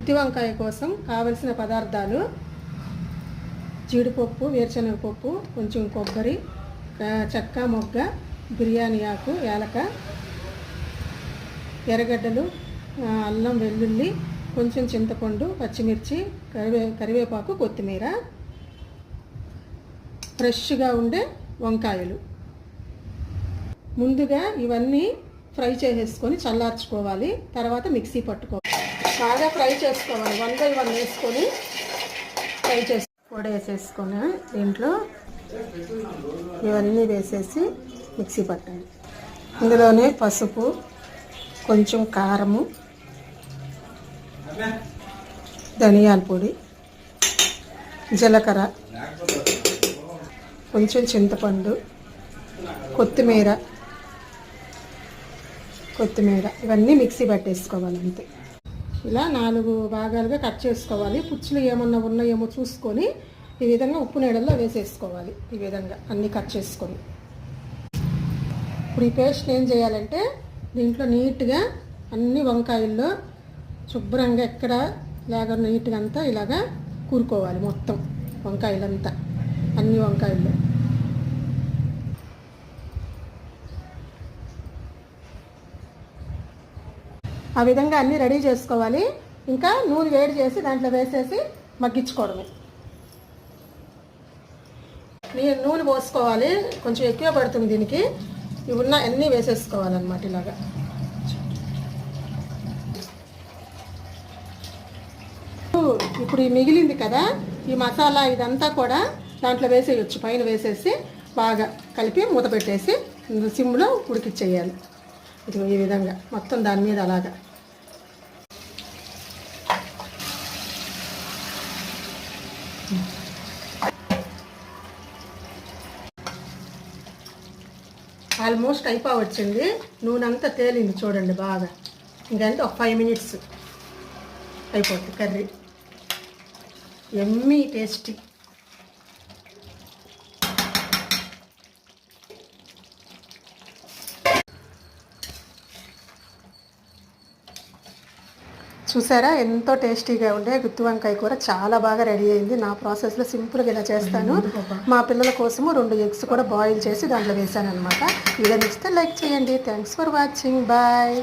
గుత్తి వంకాయ కోసం కావలసిన పదార్థాలు: జీడిపప్పు, వేరుశనగపప్పు, కొంచెం కొబ్బరి, చెక్క మొగ్గ, బిర్యానీ ఆకు, యాలక, ఎర్రగడ్డలు, అల్లం వెల్లుల్లి, కొంచెం చింతపండు, పచ్చిమిర్చి, కరివేపాకు, కొత్తిమీర, ఫ్రెష్గా ఉండే వంకాయలు. ముందుగా ఇవన్నీ ఫ్రై చేసేసుకొని చల్లార్చుకోవాలి. తర్వాత మిక్సీ పట్టుకోవాలి. బాగా ఫ్రై చేసుకోవాలి. 1 by 1 వేసుకొని ఫ్రై చేసి పొడి వేసేసుకొని దీంట్లో ఇవన్నీ వేసేసి మిక్సీ పట్టాలి. ఇందులోనే పసుపు, కొంచెం కారము, ధనియాల పొడి, జీలకర్ర, కొంచెం చింతపండు, కొత్తిమీర ఇవన్నీ మిక్సీ పట్టేసుకోవాలి. అంతే. ఇలా 4 భాగాలుగా కట్ చేసుకోవాలి. పుచ్చులు ఏమన్నా ఉన్నాయేమో చూసుకొని ఈ విధంగా ఉప్పు నీడల్లో వేసేసుకోవాలి. ఈ విధంగా అన్నీ కట్ చేసుకొని ఇప్పుడు ఈ పేస్ట్ ఏం చేయాలంటే దీంట్లో నీట్గా అన్ని వంకాయల్లో శుభ్రంగా ఎక్కడ లేక నీట్గా అంతా ఇలాగా కూరుకోవాలి. మొత్తం వంకాయలంతా అన్ని వంకాయల్లో ఆ విధంగా అన్నీ రెడీ చేసుకోవాలి. ఇంకా నూనె వేడి చేసి దాంట్లో వేసేసి మగ్గించుకోవడమే. నూనె పోసుకోవాలి. కొంచెం ఎక్కువ పడుతుంది దీనికి. ఇవి ఉన్న అన్నీ వేసేసుకోవాలన్నమాట. ఇలాగా ఇప్పుడు ఈ మిగిలింది కదా, ఈ మసాలా ఇదంతా కూడా దాంట్లో వేసేయచ్చు. పైన వేసేసి బాగా కలిపి మూత పెట్టేసి సిమ్లో ఉడికిచ్చేయాలి. ఇది ఈ విధంగా మొత్తం దాని మీద అలాగా. ఆల్మోస్ట్ అయిపోవచ్చింది. నూనె అంతా తేలింది చూడండి బాగా. ఇంకంటే ఒక 5 minutes అయిపోతుంది కర్రీ. Emmy tasty. చూసారా ఎంతో టేస్టీగా ఉండే గుత్తి వంకాయ కూర చాలా బాగా రెడీ అయింది. నా ప్రాసెస్లో సింపుల్గా ఇలా చేస్తాను. మా పిల్లల కోసము 2 eggs కూడా బాయిల్ చేసి దాంట్లో వేసాను అనమాట. వీడియో నచ్చితే లైక్ చేయండి. Thanks for watching. బాయ్.